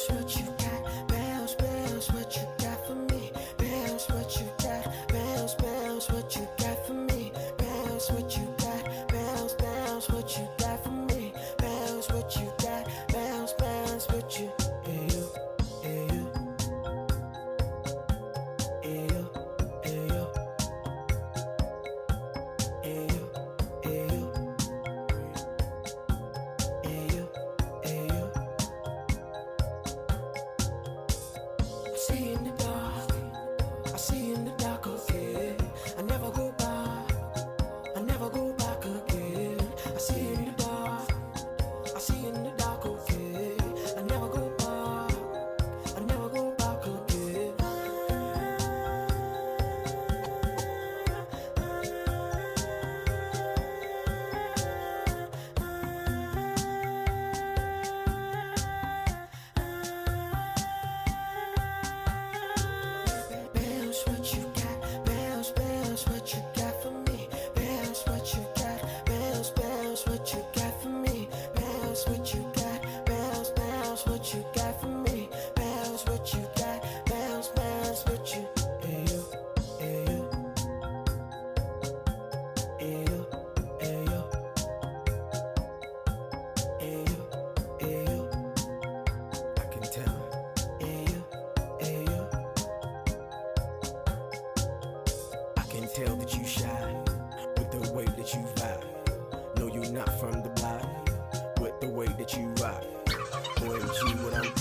Bounce what you got, bounce, bounce what you got for me. Bounce what you got, bounce, bounce what you got for me. Bounce what you got, bounce, bounce what you got for me. Bounce what you got, bounce, bounce what you. Hey you, hey you, hey you, hey you, hey you, hey you, hey you, hey you. I see you in the dark, I see you in the dark again. I never go back, I never go back again. I see you in the dark, I see you in the dark again. I never go back, I never go back again. Bounce what you got, bounce, bounce what you got for me. Bounce what you got, bounce, bounce what you got for me. Bounce what you got, bounce, bounce what you got for me. Bounce what you got, bounce, bounce what you. Hey you, hey you, hey you, hey you, hey you, hey you. I can tell. Hey you, hey you. I can tell that you shy with the way that you vibe. No, you're not from the block with the way that you rock. Boy, with you, what I'm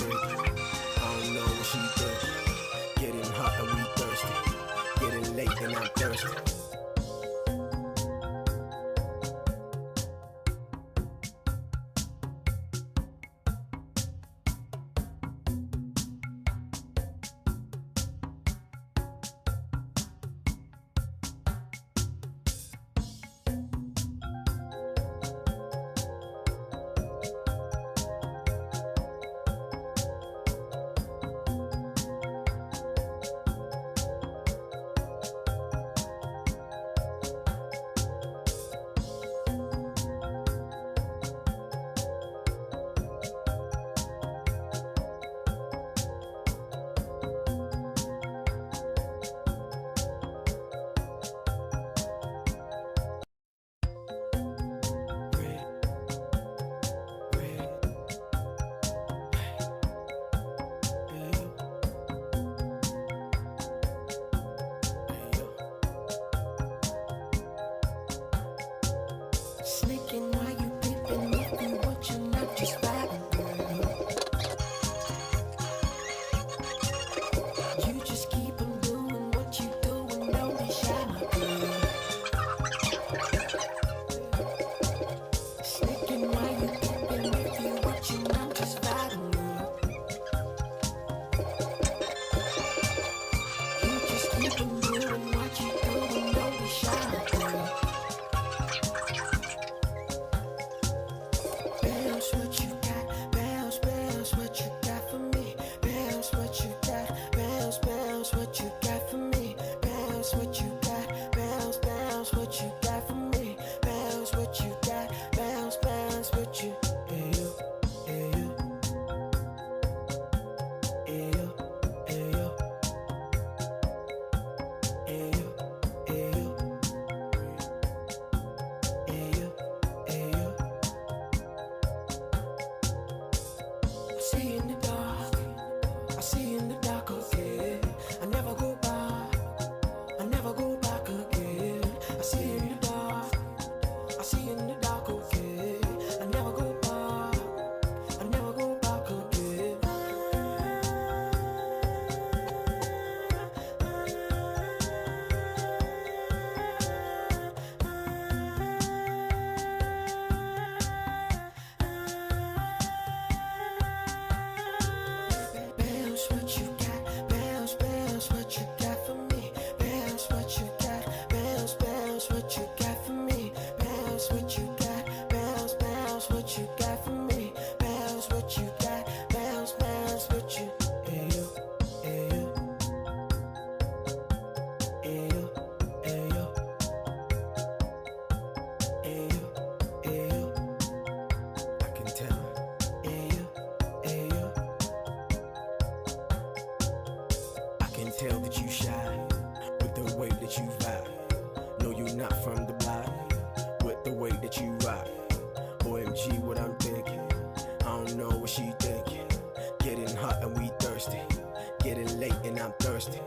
I'm thirsty.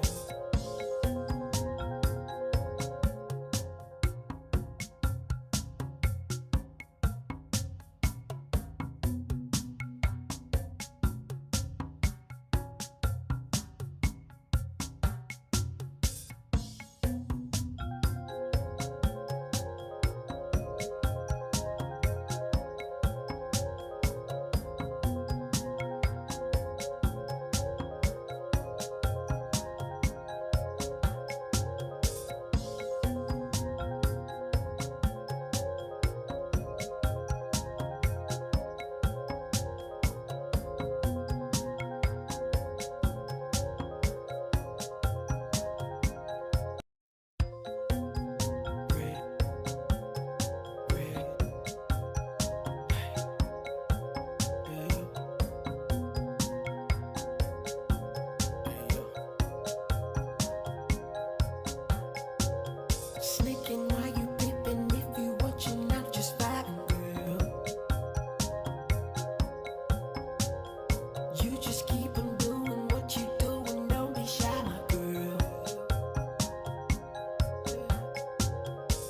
Sneaking while you peeping, if you watching, I'm just vibing, girl. You just keep on doing what you doing, don't be shy, my girl.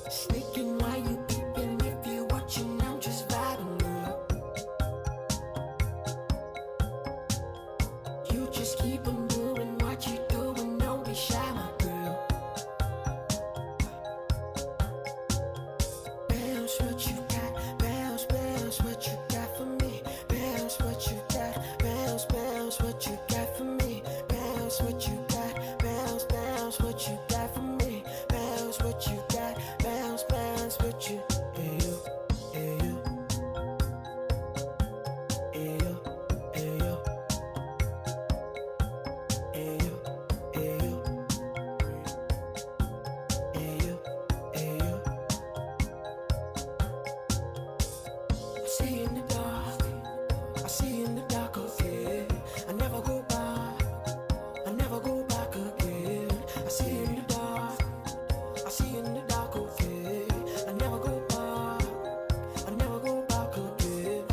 Sneaking while you peeping, if you watching, I'm just vibing, girl. You just keep on doing what you doing, don't be shy, my girl. Bounce what you got, bounce, bounce what you got for me. Bounce what you got, bounce, bounce what you got for me. Bounce what you got, bounce, bounce what you got for me. Bounce what you got, bounce, bounce what you. Hey yo, hey yo, hey yo, hey yo, hey yo, hey yo, hey yo, hey yo. I see in the dark, I see in the dark again. I never go back, I never go back again. I see in the dark, I see in the dark again. I never go back, I never go back again.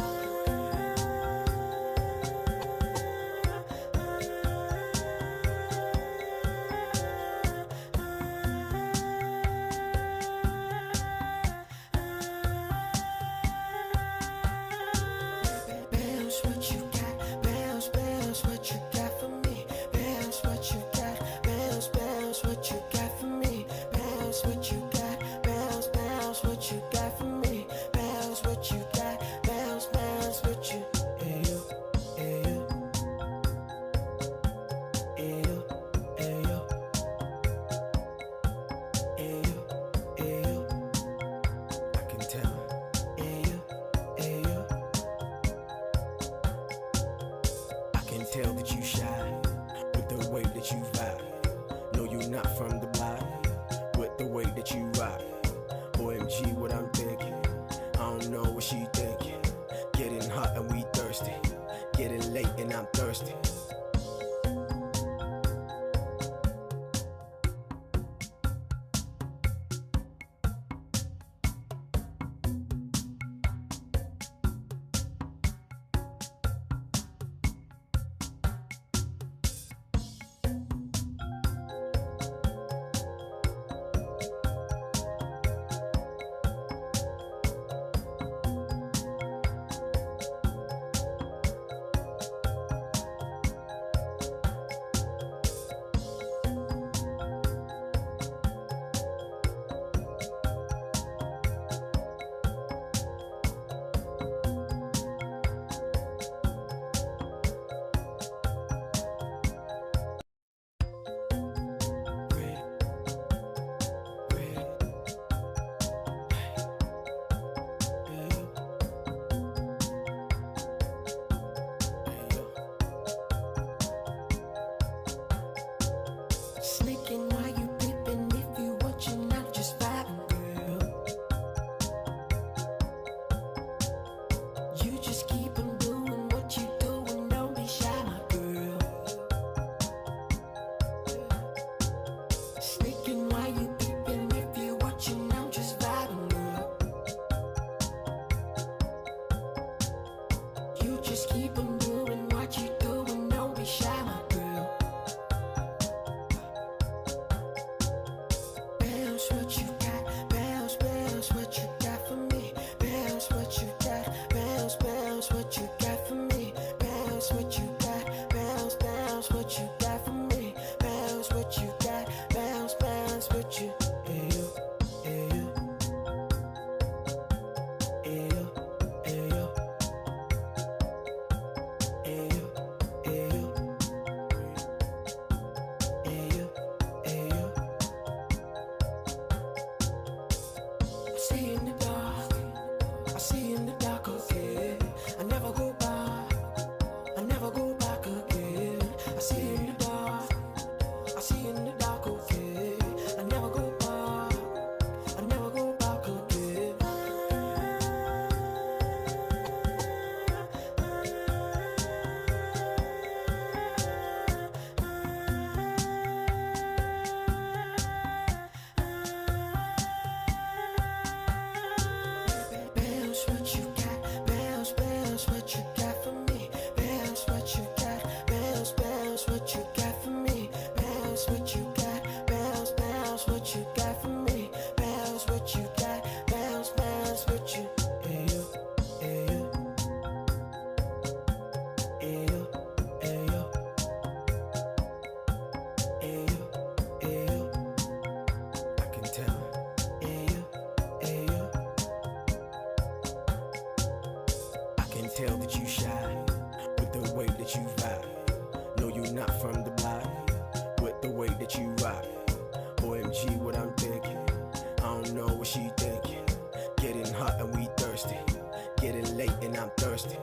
Bounce what you got, bounce, bounce what you got for me. Bounce what you got, bounce, bounce what you got for me. Bounce what you got, bounce, bounce what you got for me. Bounce what you got, bounce, bounce what you. Hey yo, hey yo, hey yo, hey yo, hey yo, hey yo. I can tell. Hey yo, hey yo. I can tell that you shy with the way that you vibe. No, you're not from the block with the way that you rock. OMG, what I'm thinking. I don't know what she thinking. Getting hot and we thirsty. Getting late and I'm thirsty. what you got for me. Bounce what you got. Bounce, bounce what you. Hey you, hey you, hey you, hey you, hey you, hey you, hey you, hey you. I see you in the dark. I see you in the dark again. I never go back. I never go back again. I see you in the dark. I see you in the dark again. I never go back. I never go back again. Bounce what you got. Bounce, bounce what you got for me. Bounce what you got. Bounce, bounce what you got for me. Bounce what you got. Bounce, bounce what you got for me. Bounce what you got. Bounce, bounce what you. Hey you, hey you, hey you, hey you, hey you, hey you. I can tell. Hey you, hey you. I can tell that you shy with the way that you vibe. No, you're not from the block with the way that you rock. OMG, what I'm thinking. I don't know what she thinking. Getting hot and we thirsty. Getting late and I'm thirsty.